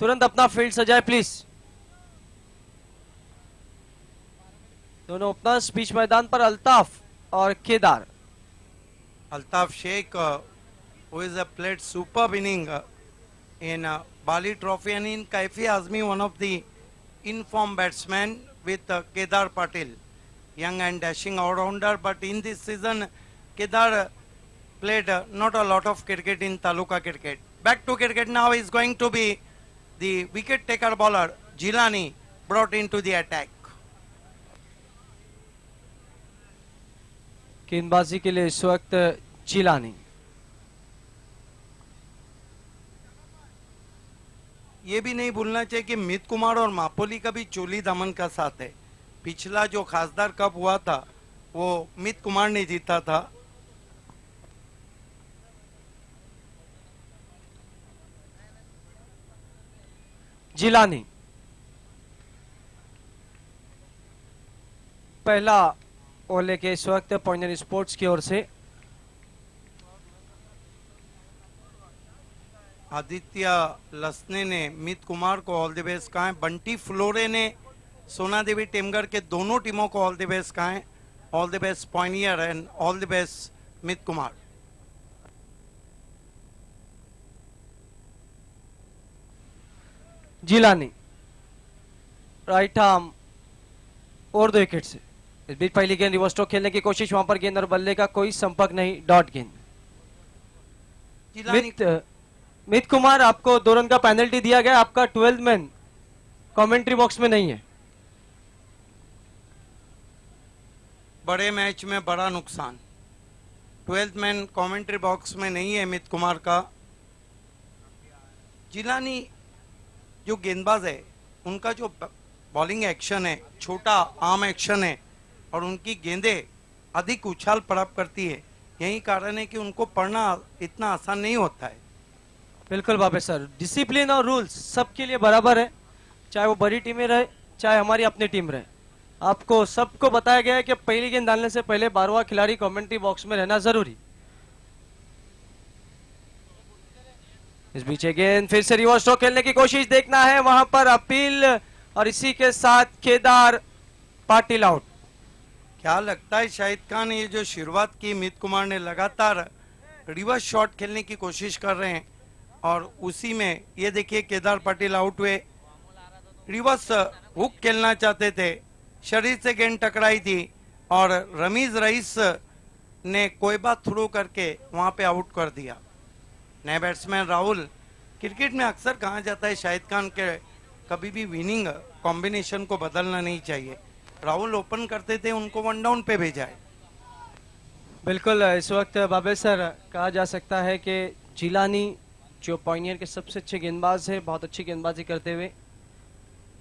तुरंत अपना फील्ड सजाए प्लीज। दोनों ओपनर्स बीच मैदान पर अल्ताफ और Kedar. Altaf Sheikh, who is a played superb inning in Bali Trophy, and in Kaifi Azmi, one of the in-form batsmen with Kedar Patil, young and dashing all-rounder. But in this season, Kedar played not a lot of cricket in Taluka cricket. Back to cricket now is going to be the wicket taker bowler Jilani brought into the attack. गेंदबाजी के लिए इस वक्त जिलानी। ये भी नहीं भूलना चाहिए कि मित कुमार और मापोली का भी चोली दामन का साथ है। पिछला जो खासदार कप हुआ था वो मित कुमार ने जीता था। जिलानी पहला ओवर लेके इस वक्त पॉइंटर स्पोर्ट्स की ओर से। आदित्य लसने ने मित कुमार को ऑल द बेस्ट कहा है। बंटी फ्लोरे ने सोना देवी टेमगर के दोनों टीमों को ऑल द बेस्ट कहा है। All the best Pioneer and all the best मित कुमार। जिलानी राइट आर्म और 2 विकेट से। इस बीच पहली गेंद रिवर्स स्ट्रोक खेलने की कोशिश, वहां पर गेंद और बल्ले का कोई संपर्क नहीं, डॉट गेंद। मित कुमार आपको 2 रन का पेनल्टी दिया गया, आपका 12th मैन कमेंट्री बॉक्स में नहीं है। बड़े मैच में बड़ा नुकसान। 12th मैन कमेंट्री बॉक्स में नहीं है मित कुमार का। जिलानी जो गेंदबाज है उनका जो बॉलिंग एक्शन है, छोटा आर्म एक्शन है और उनकी गेंदें अधिक उछाल प्राप्त करती है। यही कारण है कि उनको पढ़ना इतना आसान नहीं होता है। बिल्कुल बाबे सर, डिसिप्लिन और रूल्स सबके लिए बराबर है, चाहे वो बड़ी टीमें रहे चाहे हमारी अपनी टीम रहे। आपको सबको बताया गया है कि पहली गेंद डालने से पहले 12वां खिलाड़ी कमेंट्री बॉक्स में रहना जरूरी। इस बीच गेंद फिर से रिवर्स स्ट्रोक खेलने की कोशिश, देखना है वहां पर अपील, और इसी के साथ केदार पाटिल आउट। क्या लगता है शाहिद खान, ये जो शुरुआत की मित कुमार ने लगातार रिवर्स शॉट खेलने की कोशिश कर रहे हैं और उसी में ये देखिए केदार पाटिल आउट हुए। रिवर्स हुक खेलना चाहते थे, शरीर से गेंद टकराई थी और रमीज रईस ने कोयबा थ्रो करके वहां पे आउट कर दिया। नए बैट्समैन राहुल, क्रिकेट में अक्सर कहा जाता है शाहिद खान के कभी भी विनिंग कॉम्बिनेशन को बदलना नहीं चाहिए। राहुल ओपन करते थे, उनको 1 डाउन पे भेजा है। बिल्कुल, इस वक्त बाबे सर कहा जा सकता है कि जिलानी जो पॉइनियर के सबसे अच्छे गेंदबाज है, बहुत अच्छी गेंदबाजी करते हुए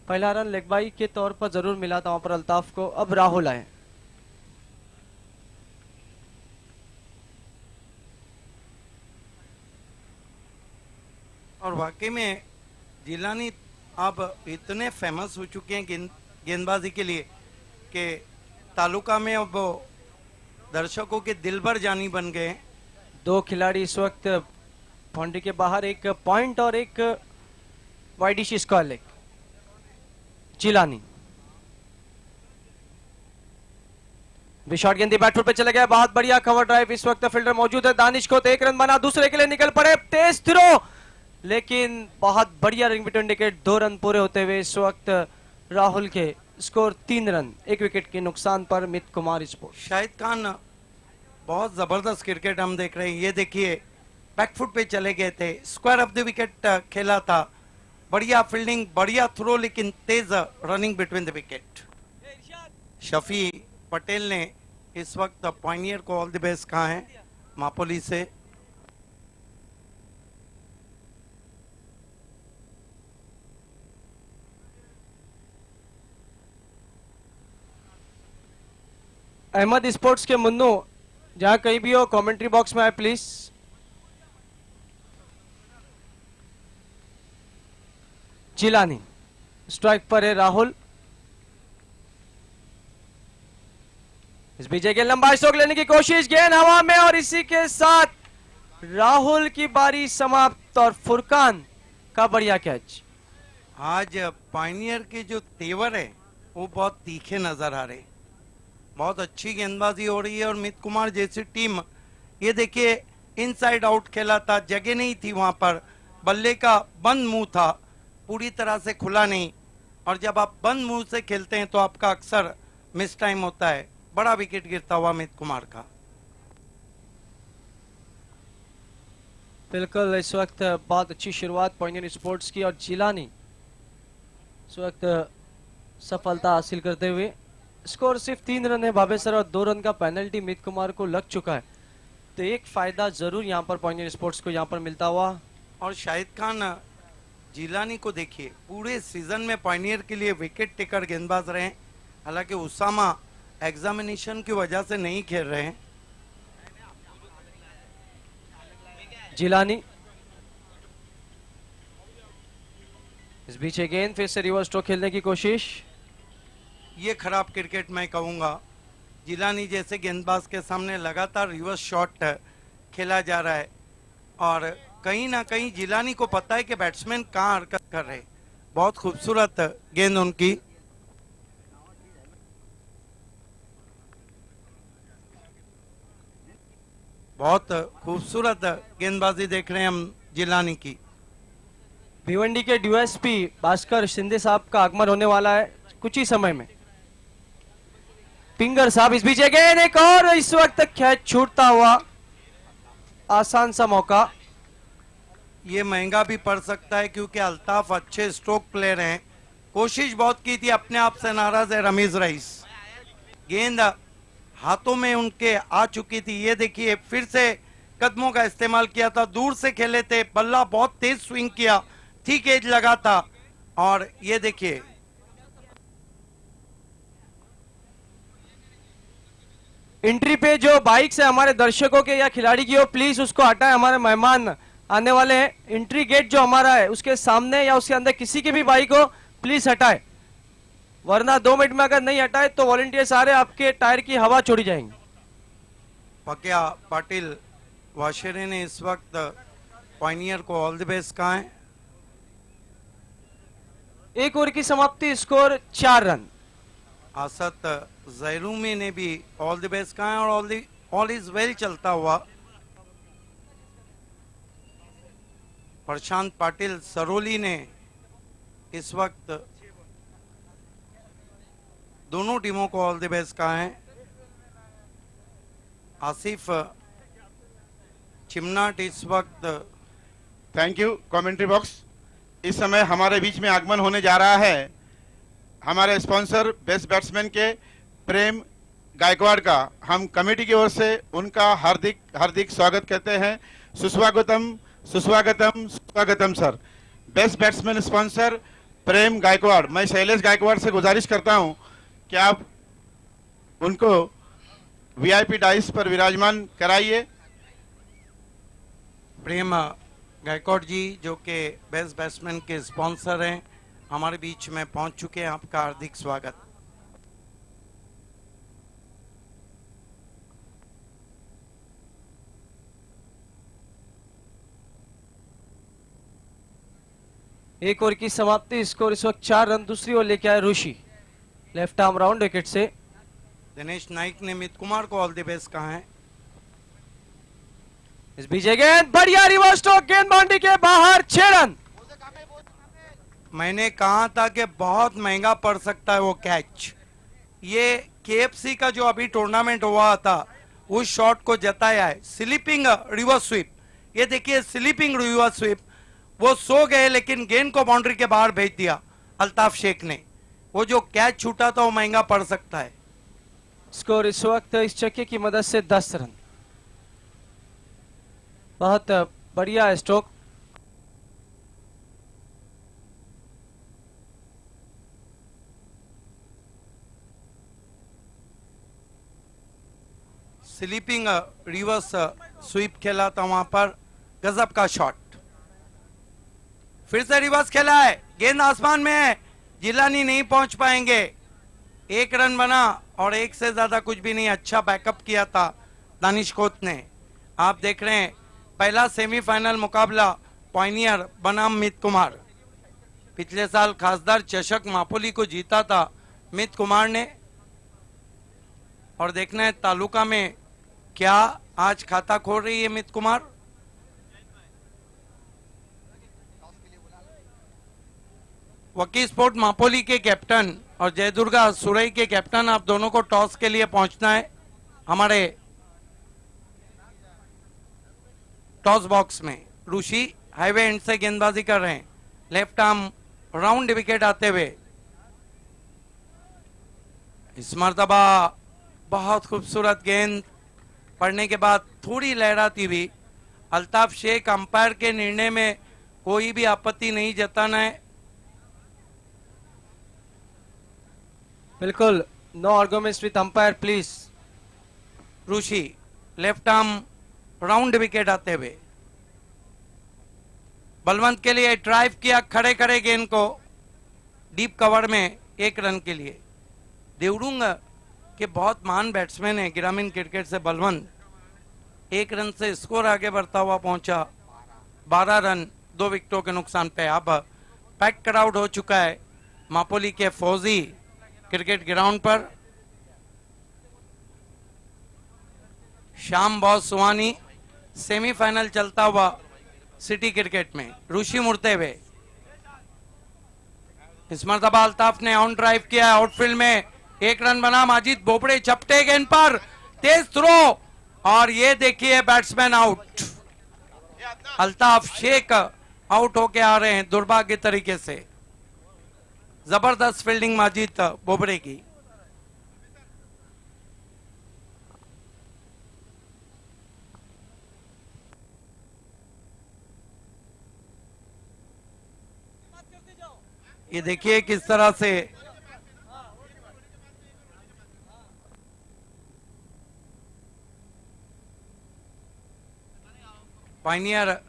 पहला रन लेग बाई के तौर पर जरूर मिला था वहां पर अल्ताफ को। अब राहुल आए। और वाकई में जिलानी अब इतने फेमस हो चुके हैं गेंदबाजी के लिए कि तालुका में अब दर्शकों के दिल भर जानी बन गए। 2 खिलाड़ी इस वक्त बाउंड्री के बाहर, एक पॉइंट और एक widish square leg. Jilani shot गेंदी बैटफुट पे चले गया, बहुत बढ़िया कवर ड्राइव। इस वक्त फील्डर मौजूद है, दानिश को 1 रन बना, दूसरे के लिए निकल पड़े, तेज थ्रो, लेकिन बहुत बढ़िया रिंग बिटवीन विकेट। 2 रन पूरे होते हुए इस वक्त राहुल के स्कोर 3 रन, 1 विकेट के नुकसान पर मित कुमार स्पोर्ट। शाहिद खान, बहुत जबरदस्त क्रिकेट हम देख रहे हैं। ये देखिए बैकफुट पे चले गए थे, स्क्वायर ऑफ द विकेट खेला था, बढ़िया फील्डिंग, बढ़िया थ्रो, लेकिन तेज running between the wicket. Shafi Patel ने इस वक्त पॉइनियर को ऑल द बेस्ट कहा है मापोली से। अहमद स्पोर्ट्स के मुन्नू, जहां कहीं भी हो कमेंट्री बॉक्स में आए प्लीज। जिलानी स्ट्राइक पर है राहुल। इस बीच गेंद लंबा स्ट्रोक लेने की कोशिश, गेंद हवा में, और इसी के साथ राहुल की बारी समाप्त और फुरकान का बढ़िया कैच। आज पायनियर के जो तेवर है वो बहुत तीखे नजर आ रहे। बहुत अच्छी गेंदबाजी हो रही है और मित कुमार जैसी टीम, ये देखिए इनसाइड आउट खेला था, जगह नहीं थी वहां पर, बल्ले का बंद मुंह था, पूरी तरह से खुला नहीं, और जब आप बंद मुंह से खेलते हैं तो आपका अक्सर मिस टाइम होता है। बड़ा विकेट गिरता हुआ मित कुमार का। बिल्कुल, इस वक्त बहुत अच्छी शुरुआत पॉइंट स्पोर्ट्स की और जिलानी इस वक्त सफलता हासिल करते हुए। स्कोर सिर्फ 3 रन है भावेसर और 2 रन का पेनल्टी मित कुमार को लग चुका है, तो एक फायदा जरूर यहाँ पर पॉइंट स्पोर्ट्स को यहाँ पर मिलता हुआ। और शाहिद खान जिलानी को देखिए, पूरे सीजन में पायनियर के लिए विकेट टेकर गेंदबाज रहे हैं। हालांकि उसामा एग्जामिनेशन की वजह से नहीं खेल रहे हैं। जिलानी इस बीच गेंद फिर से रिवर्स स्ट्रोक खेलने की कोशिश। ये खराब क्रिकेट मैं कहूंगा। जिलानी जैसे गेंदबाज के सामने लगातार रिवर्स शॉट खेला जा रहा है और कहीं ना कहीं जिलानी को पता है कि बैट्समैन कहाँ हरकत कर रहे। बहुत खूबसूरत गेंद उनकी। बहुत खूबसूरत गेंदबाजी देख रहे हैं हम जिलानी की। भिवंडी के डीएसपी भास्कर शिंदे साहब का आगमन होने वाला है कुछ ही समय में। पिंगर साहब इस बीच गेंद एक और, इस वक्त कैच छूटता हुआ, आसान सा मौका। ये महंगा भी पड़ सकता है क्योंकि अल्ताफ अच्छे स्ट्रोक प्लेयर हैं। कोशिश बहुत की थी, अपने आप से नाराज है रमीज रईस। गेंद हाथों में उनके आ चुकी थी। ये देखिए फिर से कदमों का इस्तेमाल किया था, दूर से खेले थे, बल्ला बहुत तेज स्विंग किया, ठीक एज लगा था। और ये देखिए एंट्री पे जो बाइक से हमारे दर्शकों के या खिलाड़ी की हो, प्लीज उसको हटाएं। हमारे मेहमान आने वाले हैं। एंट्री गेट जो हमारा है उसके सामने या उसके अंदर किसी की भी बाइक हो प्लीज हटाएं, वरना 2 मिनट में अगर नहीं हटाए तो वॉलंटियर सारे आपके टायर की हवा छोड़ी जाएंगी। पकिया पाटिल वाशेरे ने इस वक्त पायनियर को ऑल द बेस्ट कहा है। एक ओवर की समाप्ति, स्कोर 4 रन। आसत जैरूमी ने भी ऑल द बेस्ट कहा है और ऑल इज वेल चलता हुआ। प्रशांत पाटिल सरोली ने इस वक्त दोनों टीमों को ऑल द बेस्ट कहा है। आसिफ चिमनाट इस वक्त थैंक यू कमेंट्री बॉक्स। इस समय हमारे बीच में आगमन होने जा रहा है हमारे स्पॉन्सर बेस्ट बैट्समैन के प्रेम गायकवाड़ का। हम कमेटी की ओर से उनका हार्दिक हार्दिक स्वागत करते हैं। सुस्वागतम सुस्वागतम सुस्वागतम सर। बेस्ट बैट्समैन स्पॉन्सर प्रेम गायकवाड़। मैं शैलेश गायकवाड़ से गुजारिश करता हूं कि आप उनको वीआईपी डाइस पर विराजमान कराइए। प्रेम गायकवाड़ जी जो कि बेस्ट बैट्समैन के स्पॉन्सर हैं, हमारे बीच में पहुंच चुके हैं। आपका हार्दिक स्वागत। एक ओवर की समाप्ति, स्कोर इस वक्त 4 रन। दूसरी ओर लेके आए ऋषि, लेफ्ट आर्म राउंड विकेट से। दिनेश नाइक ने मित कुमार को ऑल द बेस्ट कहा है। इस बीच गेंद बढ़िया रिवर्स स्ट्रोक, गेंद बाउंड्री के बाहर, 6 रन। मैंने कहा था कि बहुत महंगा पड़ सकता है वो कैच। ये केएफसी का जो अभी टूर्नामेंट हुआ था उस शॉट को जताया है। स्लीपिंग रिवर्स स्वीप, ये देखिए स्लीपिंग रिवर्स स्वीप। वो सो गए लेकिन गेंद को बाउंड्री के बाहर भेज दिया अल्ताफ शेख ने। वो जो कैच छूटा था वो महंगा पड़ सकता है। स्कोर इस वक्त इस चक्के की मदद से 10 रन। बहुत बढ़िया स्ट्रोक। स्लीपिंग रिवर्स स्वीप खेला था वहां पर, गजब का शॉट। फिर से रिवर्स खेला है, गेंद आसमान में है, जिलानी नहीं पहुंच पाएंगे। 1 रन बना और 1 से ज्यादा कुछ भी नहीं। अच्छा बैकअप किया था दानिशकोत ने। आप देख रहे हैं पहला सेमीफाइनल मुकाबला पायनियर बनाम मित कुमार। पिछले साल खासदार चषक मापोली को जीता था मित कुमार ने, और देखना है तालुका में क्या आज खाता खोल रही है मित कुमार। वकी स्पोर्ट मापोली के कैप्टन और जयदुर्गा सुरई के कैप्टन, आप दोनों को टॉस के लिए पहुंचना है हमारे टॉस बॉक्स में। ऋषि हाईवे एंड से गेंदबाजी कर रहे हैं, लेफ्ट आर्म राउंड विकेट आते हुए। इस मर्तबा बहुत खूबसूरत गेंद पड़ने के बाद थोड़ी लहराती हुई। अल्ताफ शेख अंपायर के निर्णय में कोई भी आपत्ति नहीं जताना है। बिल्कुल, no arguments with umpire please. Rishi left arm round wicket आते हुए। बलवंत के लिए ड्राइव किया खड़े खड़े गेंद को डीप कवर में 1 रन के लिए। देवडूंगा के बहुत महान बैट्समैन है ग्रामीण क्रिकेट से बलवंत, 1 रन से स्कोर आगे बढ़ता हुआ पहुंचा। 12 रन 2 विकेटों के नुकसान पे। अब पैक क्राउड हो चुका है मापोली के फौजी क्रिकेट ग्राउंड पर। श्याम बॉस सुहानी सेमीफाइनल चलता हुआ सिटी क्रिकेट में। ऋषि मुड़ते हुए। इस मर्तबा अल्ताफ ने ऑन ड्राइव किया, आउटफील्ड में 1 रन बना। माजिद बोबड़े चपटे गेंद पर तेज थ्रो, और ये देखिए batsman out. Altaf Shaikh out होके आ रहे हैं दुर्भाग्य तरीके से। जबरदस्त फील्डिंग माजिद बोबड़े की। ये देखिए किस तरह से पायनियर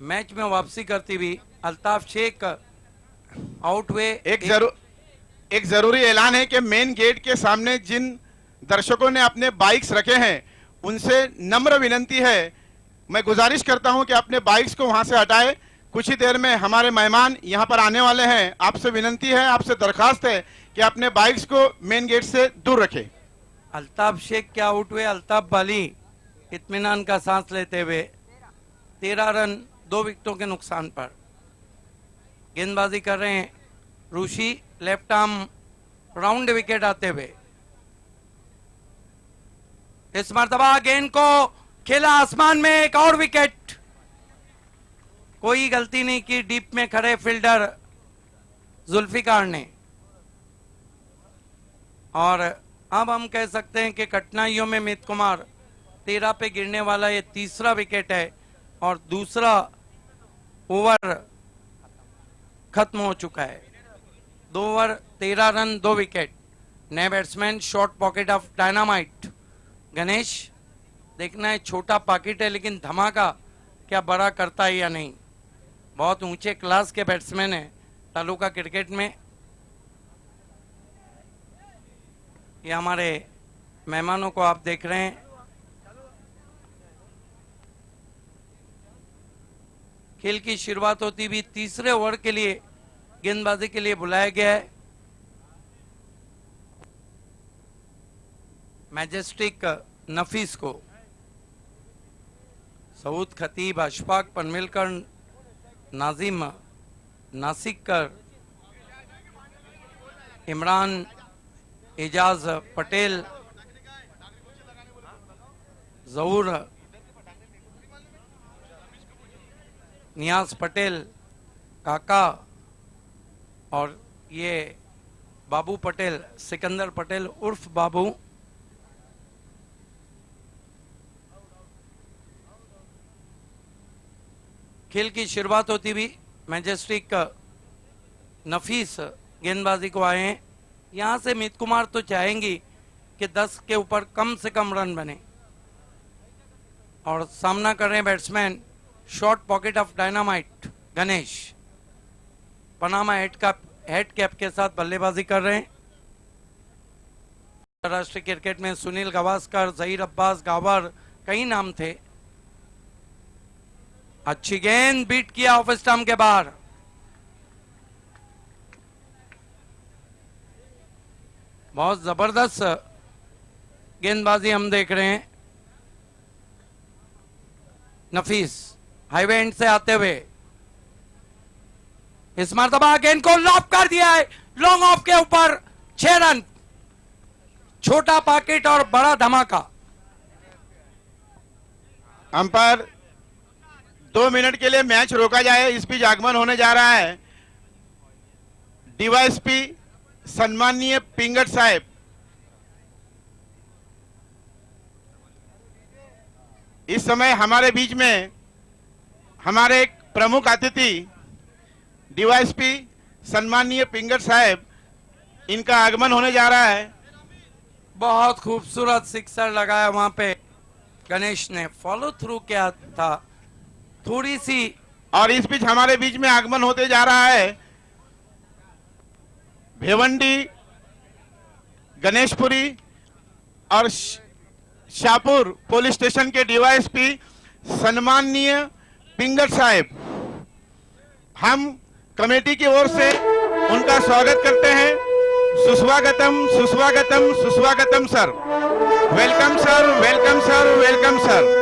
मैच में वापसी करती हुई अल्ताफ शेख आउट हुए। एक जरूरी ऐलान है कि मेन गेट के सामने जिन दर्शकों ने अपने बाइक्स रखे हैं उनसे नम्र विनंती है, मैं गुजारिश करता हूं कि अपने बाइक्स को वहां से हटाएं। कुछ ही देर में हमारे मेहमान यहां पर आने वाले हैं। आपसे विनंती है, आपसे दरखास्त है कि अपने बाइक्स को मेन गेट से दूर रखें। अल्ताफ शेख क्या आउट हुए। अल्ताफ बाली इत्मीनान का सांस लेते हुए 13 रन 2 विकेटों के नुकसान पर। गेंदबाजी कर रहे हैं ऋषि, लेफ्ट आर्म राउंड विकेट आते हुए। इस मर्तबा गेंद को खेला आसमान में, एक और विकेट। कोई गलती नहीं की डीप में खड़े फील्डर जुल्फिकार ने। और अब हम कह सकते हैं कि कठिनाइयों में मित कुमार 13 पे गिरने वाला ये तीसरा विकेट है और दूसरा ओवर खत्म हो चुका है। 2 ओवर 13 रन 2 विकेट। नए batsman short pocket of dynamite Ganesh. देखना है छोटा पॉकेट है लेकिन धमाका क्या बड़ा करता है या नहीं। बहुत ऊंचे क्लास के बैट्समैन है तालुका क्रिकेट में। ये हमारे मेहमानों को आप देख रहे हैं। खेल की शुरुआत होती हुई तीसरे ओवर के लिए गेंदबाजी के लिए बुलाया गया है मैजेस्टिक नफीस को। सऊद खतीब, अशफाक पनमिलकर, नाजिम नासिककर, इमरान एजाज पटेल, जहूर नियाज पटेल काका, और ये बाबू पटेल, सिकंदर पटेल उर्फ बाबू। खेल की शुरुआत होती हुई मैजेस्टिक नफीस गेंदबाजी को आए हैं। यहां से मित कुमार तो चाहेंगी कि 10 के ऊपर कम से कम रन बने, और सामना कर रहे हैं batsman short pocket of dynamite Ganesh. Panama head cap के साथ बल्लेबाजी कर रहे हैं। राष्ट्रीय क्रिकेट में सुनील गावस्कर, जहीर अब्बास, गावर कई नाम थे। अच्छी गेंद बीट किया ऑफ स्टंप के बाहर। बहुत जबरदस्त गेंदबाजी हम देख रहे हैं। नफीस हाईवे एंड से आते हुए इस मरतबा गेंद को लॉप कर दिया है लॉन्ग ऑफ के ऊपर। 6 रन, छोटा पॉकेट और बड़ा धमाका। अंपायर 2 मिनट के लिए मैच रोका जाए। इस बीच आगमन होने जा रहा है डीवाईएसपी सम्माननीय पिंगट साहब। इस समय हमारे बीच में हमारे एक प्रमुख अतिथि डीवाईएसपी सम्माननीय पिंगट साहब, इनका आगमन होने जा रहा है। बहुत खूबसूरत सिक्सर लगाया वहां पे गणेश ने, फॉलो थ्रू किया था थोड़ी सी। और इस बीच हमारे बीच में आगमन होते जा रहा है भिवंडी, गणेशपुरी और शाहपुर पुलिस स्टेशन के डीवाईएसपी सम्माननीय पिंगट साहब। हम कमेटी की ओर से उनका स्वागत करते हैं। सुस्वागतम सुस्वागतम सुस्वागतम sir. Welcome sir, welcome sir, welcome sir.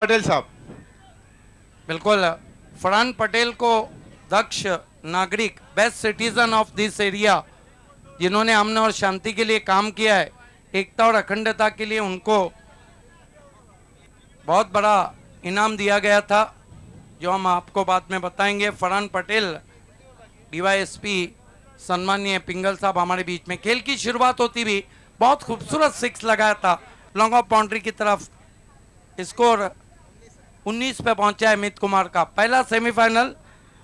Patel साहब। बिल्कुल, फरहान पटेल को दक्ष नागरिक, best citizen of this area, जिन्होंने अमन और शांति के लिए काम किया है, एकता और अखंडता के लिए, उनको बहुत बड़ा इनाम दिया गया था, जो हम आपको बाद में बताएंगे। फरहान पटेल डीवाईएसपी सम्माननीय पिंगल साहब हमारे बीच में। खेल की शुरुआत होती भी बहुत खूबसूरत सिक्स लगाया था लॉन्ग ऑफ बाउंड्री की तरफ। स्कोर 19 पे पहुंचा है अमित कुमार का। पहला सेमीफाइनल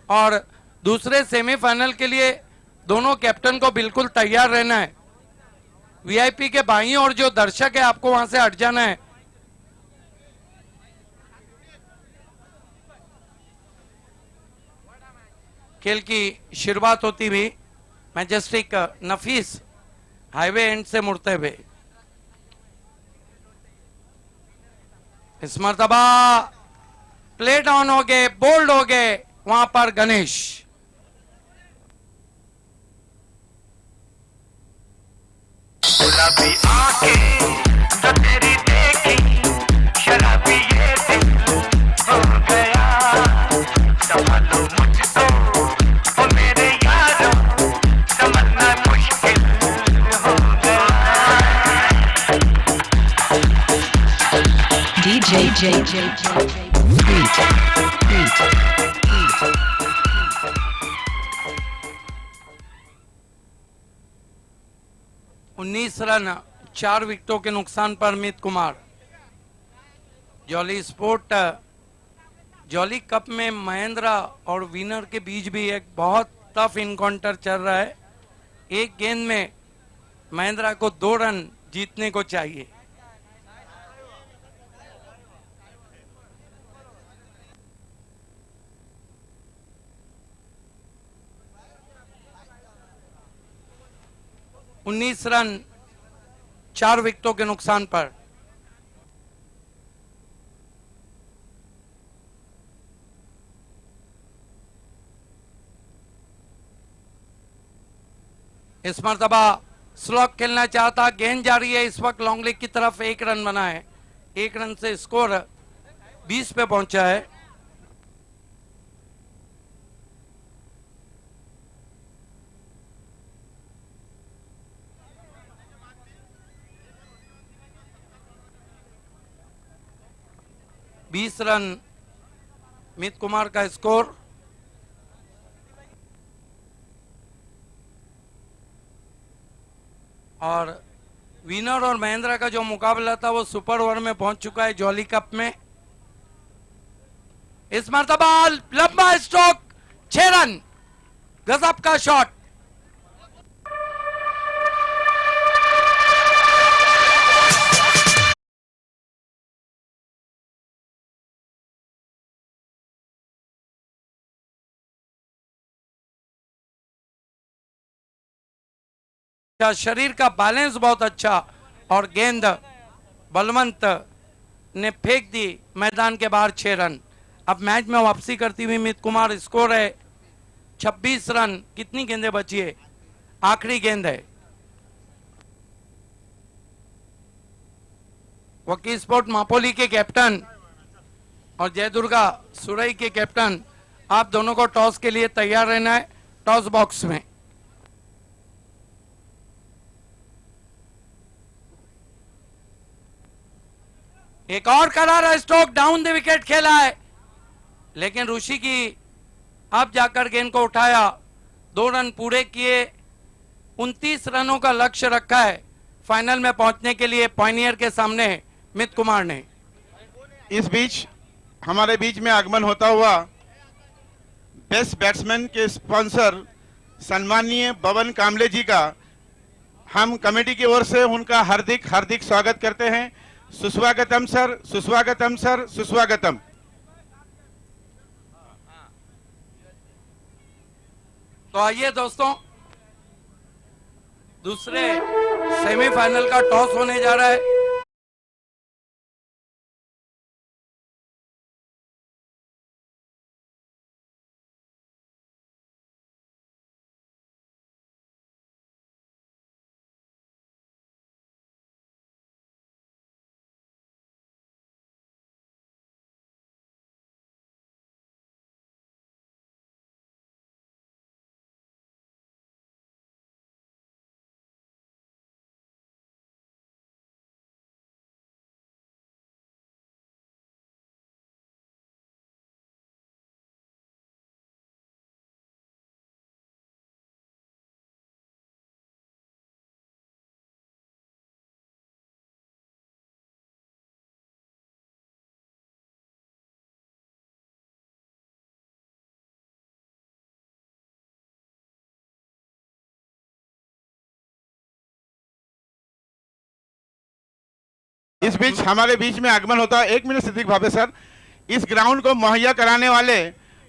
और दूसरे सेमीफाइनल के लिए दोनों कैप्टन को बिल्कुल तैयार रहना है। वीआईपी के बाईं और जो दर्शक है, आपको वहां से हट जाना है। खेल की शुरुआत होती हुई मैजेस्टिक नफीस हाईवे एंड से मुड़ते हुए इस मर्तबा प्लेट ऑन हो गए, बोल्ड हो गए वहां पर गणेश। गुलाबी आंखें जो तेरी देखी, शराबी ये दिल हो गया। संभालो मुझको ओ मेरे यारों, संभलना मुश्किल हो गया। DJ उन्नीस रन 4 विकेटों के नुकसान पर Amit Kumar. Jolly sport jolly cup में महेंद्रा और विनर के बीच भी एक बहुत टफ इनकाउंटर चल रहा है। एक गेंद में महेंद्रा को 2 रन जीतने को चाहिए। उन्नीस रन 4 विकेटों के नुकसान पर इस मर्तबा स्लॉग खेलना चाहता, गेंद जा रही है इस वक्त लॉन्ग लेग की तरफ। 1 रन बना है, 1 रन से स्कोर 20 पे पहुंचा है। 20 रन मित कुमार का स्कोर। और विनर और महेंद्र का जो मुकाबला था वो सुपर ओवर में पहुंच चुका है जॉली कप में। इस मर्तबा लंबा स्ट्रोक, 6 रन, गजब का शॉट। शरीर का बैलेंस बहुत अच्छा और गेंद बलवंत ने फेंक दी मैदान के बाहर, 6 रन। अब मैच में वापसी करती हुई मित कुमार, स्कोर है 26 रन। कितनी गेंदें बची है, आखिरी गेंद है। वकील स्पोर्ट मापोली के कैप्टन और जयदुर्गा सुरई के कैप्टन, आप दोनों को टॉस के लिए तैयार रहना है टॉस बॉक्स में। एक और करारा स्ट्रोक डाउन द विकेट खेला है, लेकिन ऋषि की अब जाकर गेंद को उठाया, 2 रन पूरे किए। 29 रनों का लक्ष्य रखा है फाइनल में पहुंचने के लिए पॉइनियर के सामने मित कुमार ने। इस बीच हमारे बीच में आगमन होता हुआ बेस्ट बैट्समैन के स्पॉन्सर सम्माननीय बबन कामले जी का हम कमेटी की ओर से उनका हार्दिक हार्दिक स्वागत करते हैं। सुस्वागतम सर, सुस्वागतम सर, सुस्वागतम। तो आइए दोस्तों, दूसरे सेमीफाइनल का टॉस होने जा रहा है। इस बीच हमारे बीच में आगमन होता है, 1 मिनट सिद्दीक भावे सर, इस ग्राउंड को मुहैया कराने वाले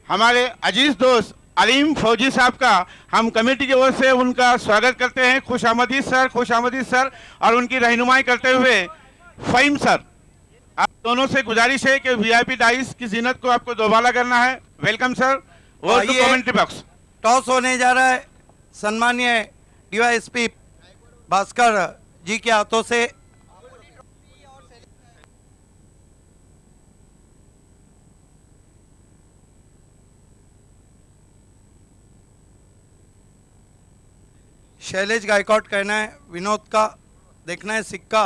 हमारे अजीज दोस्त अलीम फौजी साहब का हम कमेटी की ओर से उनका स्वागत करते हैं। खुशामदीद सर, खुशामदीद सर। और उनकी रहनुमाई करते हुए फ़हीम सर, आप दोनों से गुजारिश है कि वीआईपी डाइस की जीनत को आपको दोबारा करना है। Welcome sir. वो कमेंट्री बॉक्स टॉस होने जा रहा है सम्मानीय डीवाईएसपी भास्कर जी के हाथों से। शैलेश गायकवाड कहना है, विनोद का देखना है सिक्का।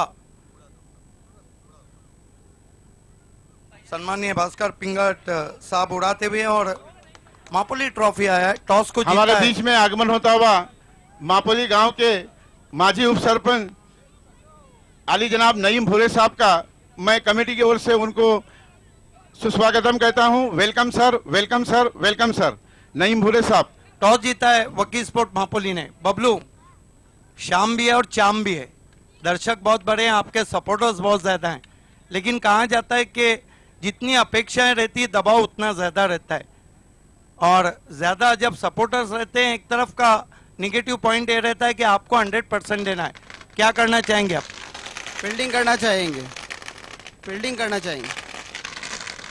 सम्मानीय भास्कर पिंगट साहब उड़ाते हुए और मापोली ट्रॉफी आया है, टॉस को हमारे जीता है। बीच में आगमन होता हुआ मापोली गांव के माजी उप सरपंच अली जनाब नईम भूरे साहब का मैं कमेटी की ओर से उनको सुस्वागतम कहता हूं। Welcome sir, welcome sir, welcome sir. Naeem भूरे साहब। टॉस जीता है वकील स्पोर्ट मापोली ने। बबलू, शाम भी है और चाम भी है, दर्शक बहुत बड़े हैं, आपके सपोर्टर्स बहुत ज़्यादा हैं, लेकिन कहा जाता है कि जितनी अपेक्षाएं रहती है दबाव उतना ज़्यादा रहता है। और ज़्यादा जब सपोर्टर्स रहते हैं, एक तरफ का निगेटिव पॉइंट ये रहता है कि आपको 100% देना है। क्या करना चाहेंगे आप? फील्डिंग करना चाहेंगे, फील्डिंग करना चाहेंगे।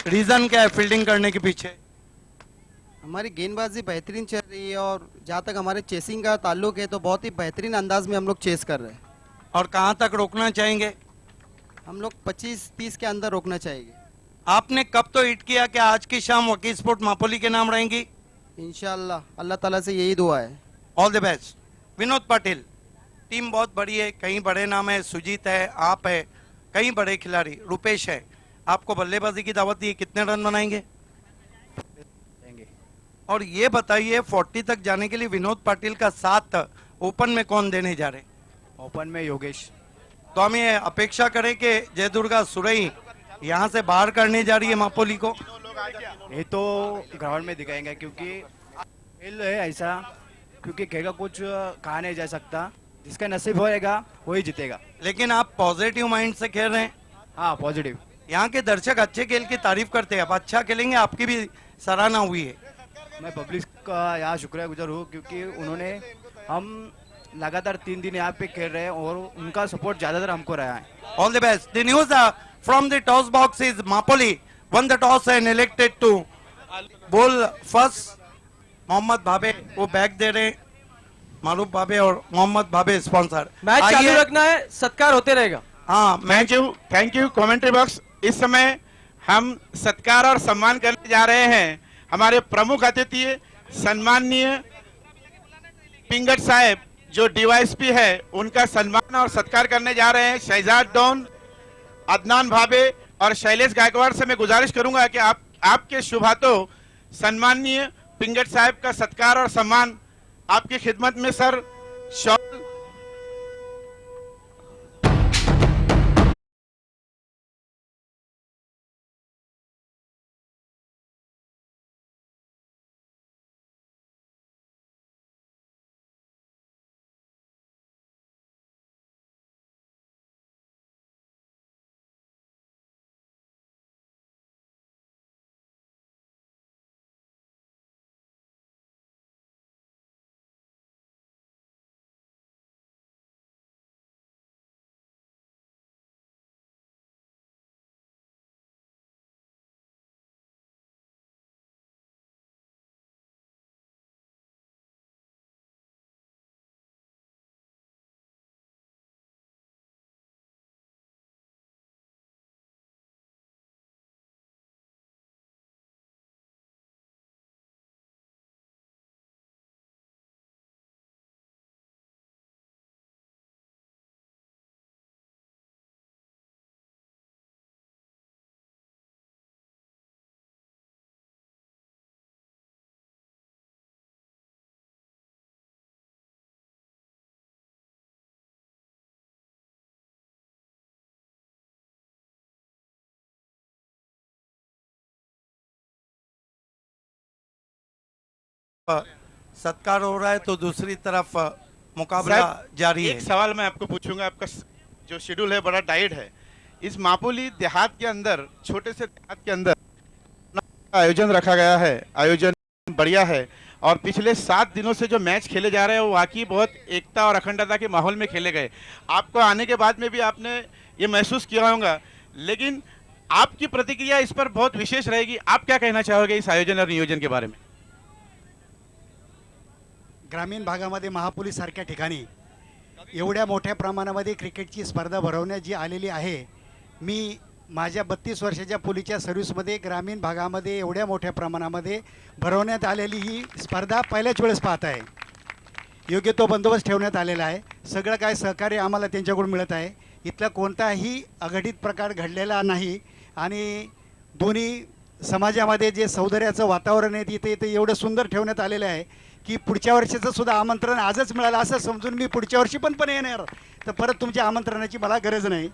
रीज़न क्या है फील्डिंग करने के पीछे? हमारी गेंदबाजी बेहतरीन चल रही है और जहाँ तक हमारे चेसिंग का ताल्लुक है तो बहुत ही बेहतरीन अंदाज में हम लोग चेस कर रहे हैं। और कहाँ तक रोकना चाहेंगे? हम लोग 25-30 के अंदर रोकना चाहेंगे। आपने कब तो हिट किया कि आज की शाम वकील स्पोर्ट मापोली के नाम रहेंगी? इंशाल्लाह, अल्लाह ताला से यही दुआ है। All the best. Vinod Patil, team बहुत बड़ी है, कई बड़े नाम है, सुजीत है, आप है, कई बड़े खिलाड़ी, रुपेश है। आपको बल्लेबाजी की दावत दी, कितने रन बनाएंगे? देंगे। और ये बताइए 40 तक जाने के लिए विनोद पाटिल का साथ ओपन में कौन देने जा रहे? ओपन में योगेश। तो हम ये अपेक्षा करें कि जय दुर्गा सुरई यहाँ से बाहर करने जा रही है मापोली को। ये तो ग्राउंड में दिखाएंगे क्योंकि खेल है ऐसा, क्योंकि खेल का कुछ कहा नहीं जा सकता, जिसका नसीब होएगा वही जीतेगा। लेकिन आप पॉजिटिव माइंड से खेल रहे हैं। हाँ पॉजिटिव। यहाँ के दर्शक अच्छे खेल की तारीफ करते हैं, अब अच्छा खेलेंगे, आपकी भी सराहना हुई है। मैं पब्लिक का यहाँ शुक्रगुजार हूँ क्योंकि उन्होंने, हम लगातार 3 दिन यहाँ पे खेल रहे हैं और उनका सपोर्ट ज्यादातर हमको रहा है। All the best. The news from the toss box is Mapoli won the toss and elected to bowl first. Mohammad भाबे वो बैग दे रहे हैं, मारूफ भाबे और मोहम्मद भाबे स्पॉन्सर। मैच चालू रखना है, सत्कार होते रहेगा। हाँ थैंक यू कमेंट्री बॉक्स। इस समय हम सत्कार और सम्मान करने जा रहे हैं हमारे प्रमुख अतिथि सम्माननीय पिंगट साहब जो डीवाईएसपी है, उनका सम्मान और सत्कार करने जा रहे हैं। शहजाद डॉन, अदनान भाबे और शैलेश गायकवाड़ से मैं गुजारिश करूंगा कि आपके शुभ हाथों सम्माननीय पिंगट साहब का सत्कार और सम्मान आपकी खिदमत में। सर शॉल सत्कार हो रहा है तो दूसरी तरफ मुकाबला जारी है। एक सवाल मैं आपको पूछूंगा, आपका जो शेड्यूल है बड़ा टाइट है, इस मापोली देहात के अंदर, छोटे से देहात के अंदर आयोजन रखा गया है, आयोजन बढ़िया है और पिछले 7 दिनों से जो मैच खेले जा रहे हैं वो वाकई बहुत एकता और अखंडता के माहौल में खेले गए। आपको आने के बाद में भी आपने ये महसूस किया होगा, लेकिन आपकी प्रतिक्रिया इस पर बहुत विशेष रहेगी। आप क्या कहना चाहोगे इस आयोजन और नियोजन के बारे में? ग्रामीण भागामध्ये महापोली सारख्या ठिकाणी एवढ्या मोठ्या प्रमाणामध्ये क्रिकेटची स्पर्धा भरवण्यात जी आलेली आहे, मी माझ्या 32 वर्षाच्या पोलीच्या सर्व्हिसमध्ये ग्रामीण भागामध्ये एवढ्या मोठ्या प्रमाणामध्ये भरवण्यात आलेली ही स्पर्धा पहिल्याच वेळेस पाहत आहे। योग्य तो बंदोबस्त ठेवण्यात आलेला आहे, सगळं काय सहकार्य आम्हाला त्यांच्याकडून मिळत आहे, इथला कोणताही अघटित प्रकार घडलेला नाही आणि दोन्ही समाजामध्ये जे सौंदर्याचं वातावरण आहे तिथे इथे एवढं सुंदर ठेवण्यात आलेलं आहे की पुढच्या वर्षीचं सुद्धा आमंत्रण आजच मिळालं असं समजून मी पुढच्या वर्षी पण येणार, तर परत तुमच्या आमंत्रणाची मला गरज नाही।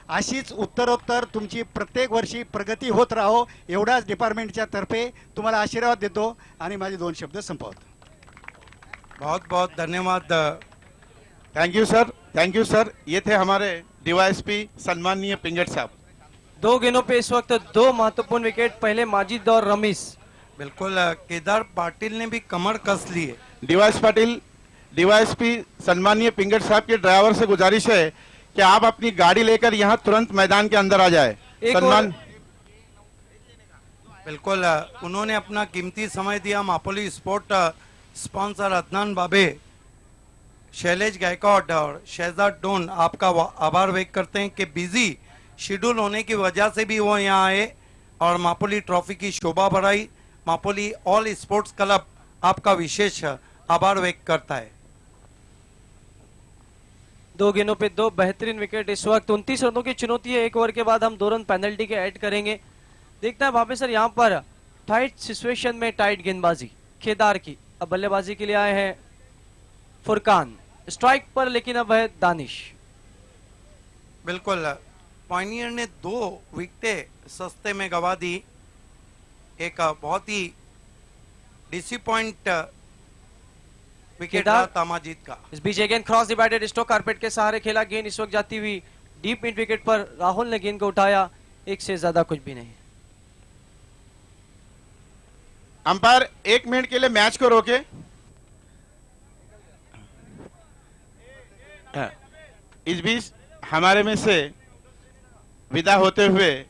अशीच उत्तरोत्तर तुमची प्रत्येक वर्षी प्रगती होत राहो एवढाच डिपार्टमेंटच्या तर्फे तुम्हाला आशीर्वाद देतो आणि माझे 2 शब्द संपवतो। बहुत बहुत धन्यवाद। Thank you sir. ये थे हमारे डीवाईएसपी सम्माननीय पिंगट साहब। 2 गेंदों पे इस वक्त 2 महत्वपूर्ण विकेट, पहले माजिद और रमीज। बिल्कुल, केदार पाटिल ने भी कमर कस ली है। डीवाईएसपी सम्माननीय पिंगट साहब के ड्राइवर से गुजारिश है कि आप अपनी गाड़ी लेकर यहाँ तुरंत मैदान के अंदर आ जाए। बिल्कुल, उन्होंने अपना कीमती समय दिया। मापोली स्पोर्ट स्पॉन्सर अदनान बाबे, शैलेश गायकवाड़ और शहजाद डोन, आपका आभार व्यक्त करते हैं कि बिजी शेड्यूल होने की वजह से भी वो यहाँ आए और मापोली ट्रॉफी की शोभा बढ़ाई। मापोली ऑल स्पोर्ट्स क्लब आपका विशेष आभार व्यक्त करता है। 2 गेंदों पे 2 बेहतरीन विकेट। इस वक्त 29 रनों की चुनौती है। 1 ओवर के बाद हम 2 रन पेनल्टी के ऐड करेंगे। देखते हैं वहां पे सर यहाँ पर टाइट सिचुएशन में टाइट गेंदबाजी केदार की। अब बल्लेबाजी के लिए आए हैं फुरकान, स्ट्राइक पर लेकिन अब है दानिश। बिल्कुल, पायनियर ने 2 विकेटें सस्ते में गवा दी। एक बहुत ही डिसअपॉइंट विकेट केदार। रहा तामाजीत का। इस बीच again cross divided stroke carpet के सहारे खेला गेंद। इस वक्त जाती हुई डीप मिड विकेट पर राहुल ने गेंद को उठाया। 1 से ज्यादा कुछ भी नहीं। अंपायर 1 मिनट के लिए मैच को रोके। इस बीच हमारे में से विदा होते हुए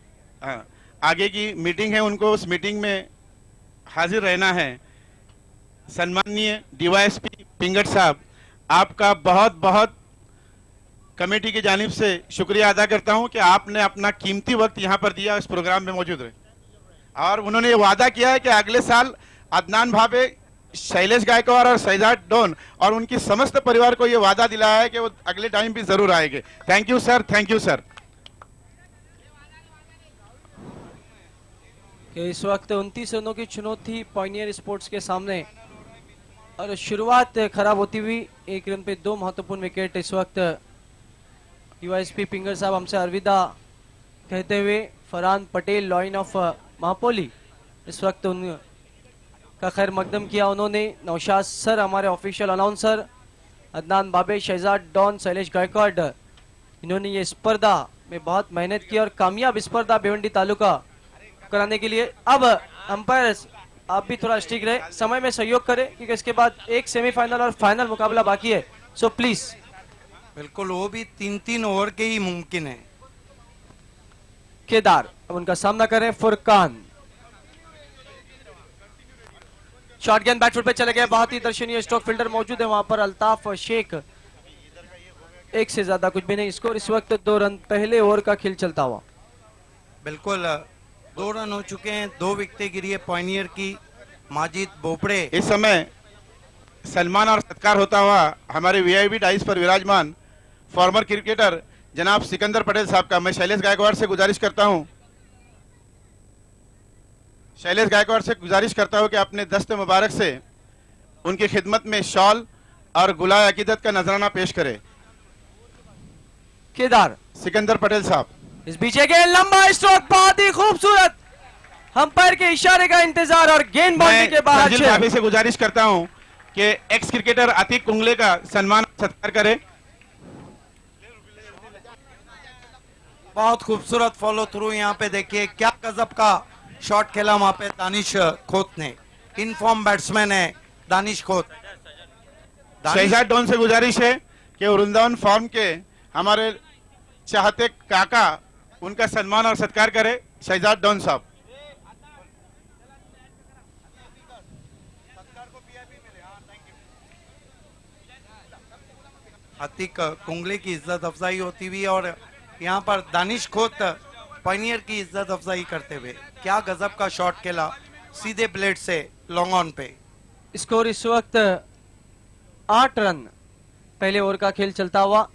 आगे की मीटिंग है, उनको उस मीटिंग में हाजिर रहना है। सम्माननीय डीवाईएसपी पिंगट साहब, आपका बहुत बहुत कमेटी की जानिब से शुक्रिया अदा करता हूं कि आपने अपना कीमती वक्त यहां पर दिया, इस प्रोग्राम में मौजूद रहे। और उन्होंने ये वादा किया है कि अगले साल अदनान भावे, शैलेश गायकवाड़ और शहजाद डॉन और उनकी समस्त परिवार को ये वादा दिलाया है कि वो अगले टाइम भी जरूर आएंगे। Thank you sir, thank you sir. इस वक्त 29 रनों की चुनौती पायनियर स्पोर्ट्स के सामने और शुरुआत खराब होती हुई 1 रन पे 2 महत्वपूर्ण विकेट। इस वक्त डीवाईएसपी पिंगर साहब हमसे अलविदा कहते हुए फरहान पटेल, लाइन ऑफ महापोली, इस वक्त उनका खैर मकदम किया उन्होंने। नौशाद सर हमारे ऑफिशियल अनाउंसर, अदनान बाबे, शहजाद डॉन, शैलेश गायकवाड़, इन्होंने ये स्पर्धा में बहुत मेहनत की और कामयाब स्पर्धा भिवंडी तालुका कराने के लिए। अब अंपायर आप भी थोड़ा स्टिक रहे, समय में सहयोग करें क्योंकि इसके बाद एक सेमीफाइनल और फाइनल मुकाबला बाकी है। So please. बिल्कुल, वो भी 3-3 ओवर के ही मुमकिन है। केदार अब उनका सामना करें फुरकान। शॉट गेंद बैटफुट पे चले गए। बहुत ही दर्शनीय स्ट्रोक फील्डर मौजूद है वहां पर, अल्ताफ शेख। 1 से ज्यादा कुछ भी नहीं। स्कोर इस वक्त 2 रन, पहले ओवर का खेल चलता हुआ। बिल्कुल, 2 रन हो चुके हैं, 2 विकेटें गिरी है पायनियर की। माजिद बोपड़े। इस समय सम्मान और सत्कार होता हुआ हमारे वीआईपी डाइस पर विराजमान फॉर्मर क्रिकेटर जनाब सिकंदर पटेल साहब का मैं शैलेश गायकवाड़ से गुजारिश करता हूं कि अपने दस्त मुबारक से उनकी खिदमत में शॉल और गुलाय अकीदत का नजराना पेश करें। केदार, सिकंदर पटेल साहब। इस बीच के लंबा स्ट्रोक, बहुत ही खूबसूरत, अंपायर के इशारे का इंतजार और गेंद बाउंड्री के बाहर। तंजील भाभी से गुजारिश करता हूं कि एक्स क्रिकेटर अतीक कुंगले का सम्मान सत्कार करें। बहुत खूबसूरत फॉलो थ्रू। यहाँ पे देखिए क्या गजब का शॉट खेला वहां पे दानिश खोत ने। इनफॉर्म बैट्समैन है दानिश खोत। शहजाद डॉन से गुजारिश है कि वृंदावन फार्म के हमारे चाहते काका उनका सम्मान और सत्कार करें। शहजाद डॉन साहब। अतीक कुंगले की इज्जत अफजाई होती हुई और यहाँ पर दानिश खोत पायनियर की इज्जत अफजाई करते हुए क्या गजब का शॉट खेला सीधे प्लेट से लॉन्ग ऑन पे। स्कोर इस वक्त 8 रन, पहले ओवर का खेल चलता हुआ।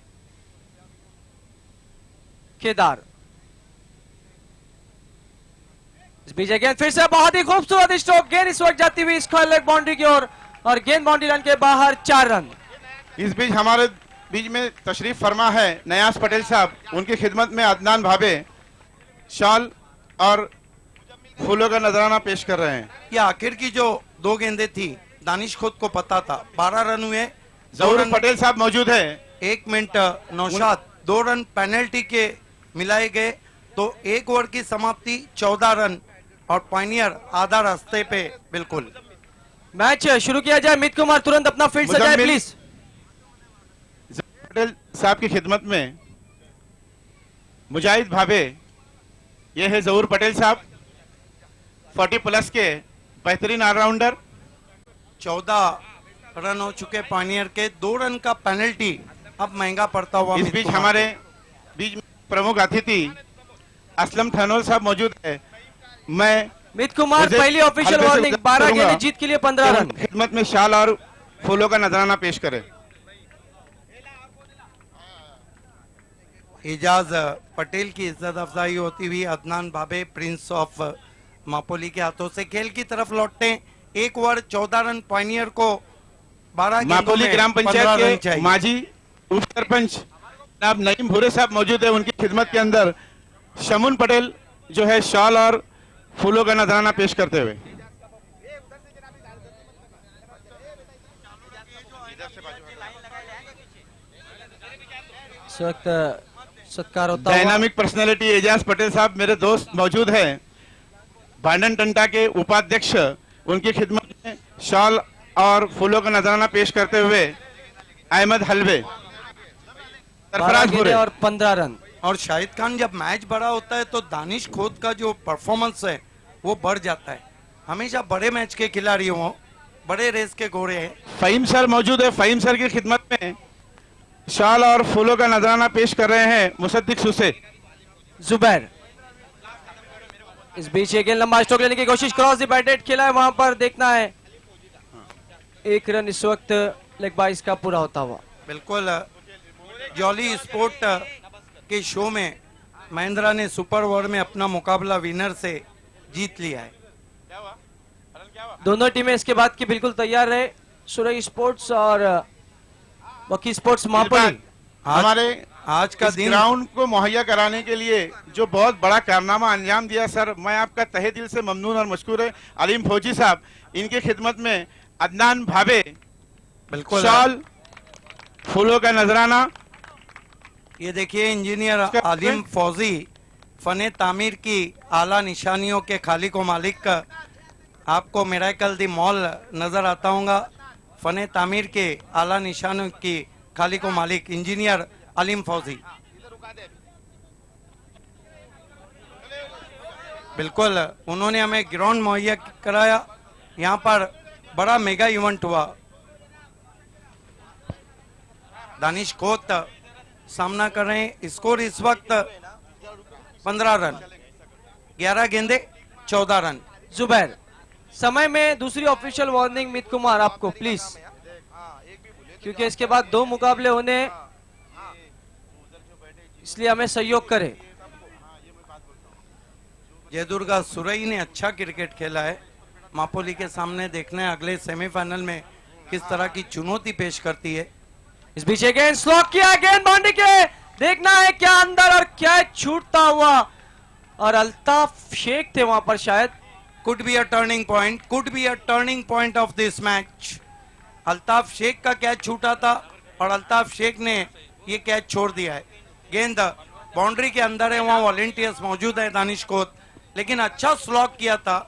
केदार, इस बीच गेंद फिर से बहुत ही खूबसूरत स्ट्रोक। गेंद इस वक्त जाती हुई स्क्वायर लेग बाउंड्री की ओर और गेंद बाउंड्री लाइन के बाहर। 4 रन। इस बीच हमारे बीच में तशरीफ फरमा है नयाज पटेल साहब, उनकी खिदमत में अदनान भावे शॉल और फूलों का नजराना पेश कर रहे हैं। ये आखिर की जो 2 गेंदें थी दानिश खुद को पता था। 12 रन हुए। जहूर पटेल साहब मौजूद है। 1 मिनट नौशाद, 2 रन पेनल्टी के मिलाए गए तो 1 ओवर की समाप्ति 14 रन और पायनियर आधा रास्ते पे। बिल्कुल मैच शुरू किया जाए। मित कुमार तुरंत अपना फील्ड सजाए प्लीज। पटेल साहब की खिदमत में मुजाहिद भावे, ये है जहूर पटेल साहब, 40 प्लस के बेहतरीन ऑलराउंडर। 14 रन हो चुके पायनियर के। 2 रन का पेनल्टी अब महंगा पड़ता हुआ। इस बीच हमारे बीच में प्रमुख अतिथि असलम थनोल साहब मौजूद है। मैं मित कुमार पहली ऑफिशियल वार्निंग, 12 गेंदें जीत के लिए 15 रन। खिदमत में शाल और फूलों का नजराना पेश करें। एजाज पटेल की इज्जत अफजाई होती हुई अदनान बाबे प्रिंस ऑफ मापोली के हाथों से खेल की तरफ लौटते हैं। 1 ओवर 14 रन पायनियर को 12 गेंदों मापोली में ग्राम 15 पंचायत रन के चाहिए। माजी उप सरपंच जनाब नईम भूरे साहब मौजूद है। उनकी खिदमत के अंदर शमुन पटेल जो है शॉल और फूलों का नजराना पेश करते हुए। इस वक्त सत्कार होता हुआ डायनामिक पर्सनालिटी एजाज पटेल साहब मेरे दोस्त मौजूद हैं। भांडन टंटा के उपाध्यक्ष उनकी खिदमत में शॉल और फूलों का नजराना पेश करते हुए अहमद हलवे 12 सरफराज गेंदें भूरे। और 15 रन। और शाहिद खान जब मैच बड़ा होता है तो दानिश खोद का जो परफॉर्मेंस है वो बढ़ जाता है। हमेशा बड़े मैच के खिलाड़ी हो, बड़े रेस के घोड़े हैं। फहीम सर मौजूद है। फहीम सर की खिदमत में शॉल और फूलों का नजराना पेश कर रहे हैं मुसद्दिक सुसे। जुबैर इस बीच एक गेंद लंबा स्ट्रोक लेने की कोशिश, क्रॉस द बैटेड खेला है, वहां पर देखना है 1 रन इस वक्त लेग बाइस का पूरा होता हुआ। बिल्कुल जॉली स्पोर्ट के शो में महिंद्रा ने सुपर ओवर में अपना मुकाबला विनर से जीत लिया है। दोनों टीमें इसके बाद की बिल्कुल तैयार रहे। सुरई स्पोर्ट्स और वकी स्पोर्ट्स मापोली। हमारे आज का इस दिन ग्राउंड को मुहैया कराने के लिए जो बहुत बड़ा कारनामा अंजाम दिया सर, मैं आपका तहे दिल से ममनून और मशकूर है। अलीम फौजी साहब इनकी खिदमत में अदनान भावे बिल्कुल शॉल फूलों का नजराना। ये देखिए इंजीनियर आलिम फौजी फने तामीर की आला निशानियों के खालिक व मालिक का आपको मिराकल दी मॉल नजर आता होगा। फने तामीर के आला निशानियों की खालिक व मालिक इंजीनियर आलिम फौजी। बिल्कुल उन्होंने हमें ग्राउंड मुहैया कराया। यहाँ पर बड़ा मेगा इवेंट हुआ। दानिश खोत सामना कर रहे हैं। स्कोर इस वक्त 15 रन, 11 गेंदे 14 रन। जुबैर समय में दूसरी ऑफिशियल वार्निंग मित कुमार आपको प्लीज, क्योंकि इसके बाद 2 मुकाबले होने, इसलिए हमें सहयोग करें। जयदुर्गा सुरई ने अच्छा क्रिकेट खेला है। मापोली के सामने देखना है अगले सेमीफाइनल में किस तरह की चुनौती पेश करती है। इस बीच गेंद स्लॉक किया, गेंद बाउंड्री के, देखना है क्या अंदर और क्या छूटता हुआ, और अल्ताफ शेख थे वहां पर शायद। Could be a turning point, could be a turning point of this match. Altaf Shaikh का कैच छूटा था और अल्ताफ शेख ने ये कैच छोड़ दिया है। गेंद बाउंड्री के अंदर है, वहां वॉलेंटियर्स मौजूद है दानिश कोत, लेकिन अच्छा स्लॉक किया था।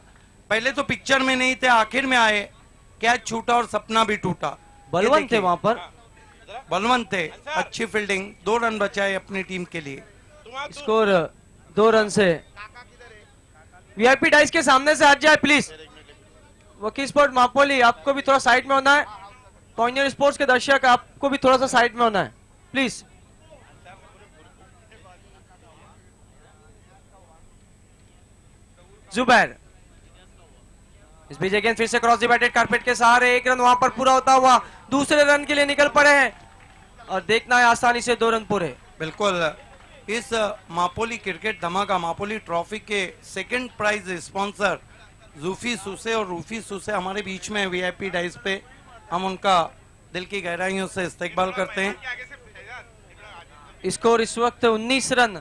पहले तो पिक्चर में नहीं थे, आखिर में आए, कैच छूटा और सपना भी टूटा। बलवंत थे वहां पर, बलवंत थे, अच्छी फील्डिंग, 2 रन बचाए अपनी टीम के लिए। स्कोर 2 रन से। वीआईपी डाइस के सामने से हट जाए प्लीज। वकी स्पोर्ट मापोली आपको भी थोड़ा साइड में होना है। पॉइंटर स्पोर्ट्स के दर्शक आपको भी थोड़ा सा साइड में होना है प्लीज। जुबैर इस बीच अगेन फिर से क्रॉस डिवाइडेड कारपेट के सहारे 1 रन वहां पर पूरा होता हुआ दूसरे रन के लिए निकल पड़े हैं, और देखना है आसानी से 2 रन पूरे। बिल्कुल इस मापोली क्रिकेट धमाका मापोली ट्रॉफी के सेकंड प्राइज स्पॉन्सर जूफी सुसे और रूफी सुसे हमारे बीच में वीआईपी डाइस पे, हम उनका दिल की गहराइयों से इस्तकबाल करते हैं। स्कोर इस वक्त 19 रन,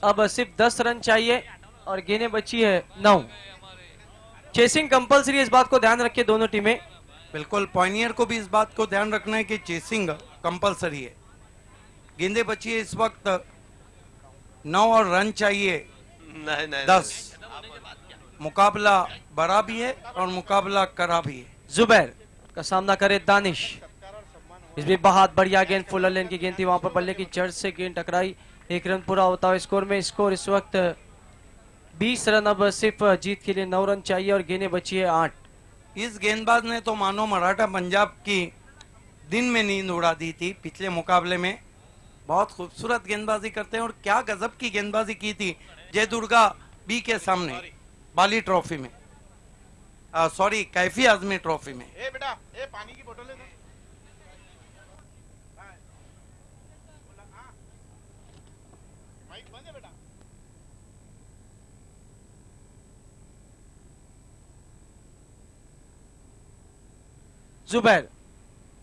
अब सिर्फ 10 रन चाहिए और गेंदें बची है 9। चेसिंग कंपलसरी, इस बात को ध्यान रखे दोनों टीमें। बिल्कुल पॉइनियर को भी इस बात को ध्यान रखना है कि चेसिंग कंपलसरी है। गेंदें बची है इस वक्त 9 और रन चाहिए 10। मुकाबला बड़ा भी है और मुकाबला कड़ा भी है। जुबैर का सामना करे दानिश, इस भी बहुत बढ़िया गेंद, फुल लेन की गेंद थी, वहां पर बल्ले की जड़ से गेंद टकराई, 1 रन पूरा होता है स्कोर में। स्कोर इस वक्त 20 रन, अब सिर्फ जीत के लिए 9 रन चाहिए और गेंदें बची है 8। इस गेंदबाज ने तो मानो मराठा पंजाब की दिन में नींद उड़ा दी थी पिछले मुकाबले में। बहुत खूबसूरत गेंदबाजी करते हैं और क्या गजब की गेंदबाजी की थी जयदुर्गा बी के सामने बाली ट्रॉफी में, सॉरी कैफी आजमी ट्रॉफी में। बेटा पानी की बोतल जुबैर।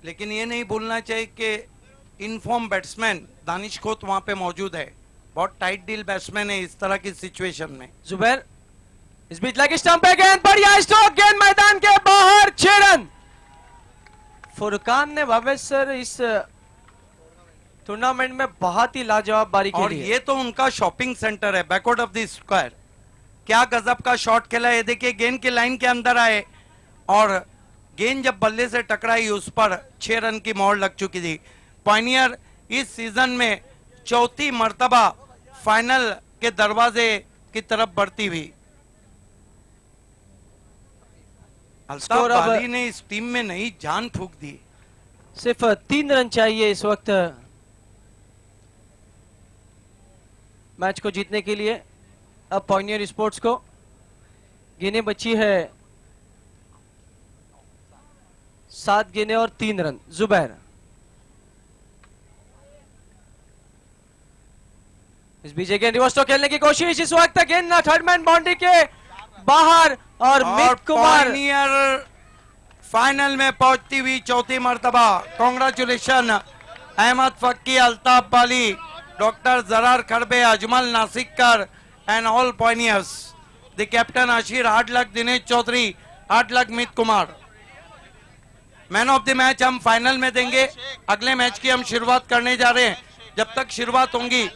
लेकिन ये नहीं भूलना चाहिए कि इनफॉर्म बैट्समैन दानिश खोत वहां पे मौजूद है, बहुत टाइट डील बैट्समैन है इस तरह की सिचुएशन में। जुबैर इस बीच लेग स्टंप पे गेंद, बढ़िया स्ट्रोक, गेंद मैदान के बाहर, 6 रन। फुरकान ने भावेश सर इस टूर्नामेंट में बहुत ही लाजवाब बारी और खेली है। ये तो उनका शॉपिंग सेंटर है, बैकवर्ड ऑफ द स्क्वायर। क्या गजब का शॉट खेला, ये देखिए गेंद की लाइन के अंदर आए और गेंद जब बल्ले से टकराई उस पर 6 रन की मोहर लग चुकी थी। पायनियर इस सीजन में चौथी मर्तबा फाइनल के दरवाजे की तरफ बढ़ती हुई। अल्ताफ स्कोर अब- बाली ने इस टीम में नई जान फूंक दी। सिर्फ 3 रन चाहिए इस वक्त मैच को जीतने के लिए। अब पायनियर स्पोर्ट्स को गेंदें बची है 7 गेंदें और 3 रन। जुबैर इस बीच गेंद रिवर्स तो खेलने की कोशिश, इस वक्त गेंद थर्ड मैन बाउंड्री के बाहर और मित कुमार पायनियर फाइनल में पहुंचती हुई चौथी मर्तबा। Congratulation Ahmed Fakki, Altaf Bali, doctor Jarar Kharbe, Ajmal Nasikar and all pioneers. The captain Ashir, hard luck Dinesh Chaudhary, hard luck Mit Kumar. Man of the match हम फाइनल में देंगे। अगले मैच की हम शुरुआत करने जा रहे हैं। जब तक शुरुआत होंगी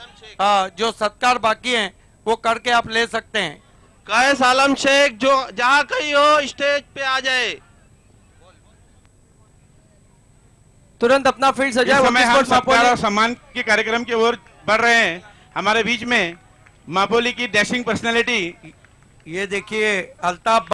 जो सत्कार बाकी हैं वो करके आप ले सकते हैं। कैस आलम शेख जो जहाँ कहीं हो स्टेज पे आ जाए। तुरंत अपना फील्ड इस सजाए। समय हम स्पोर्ट्स सत्कार और मापोली। सम्मान के कार्यक्रम की ओर बढ़ रहे हैं। हमारे बीच में मापोली की डैशिंग पर्सनालिटी ये देखिए अल्ताफ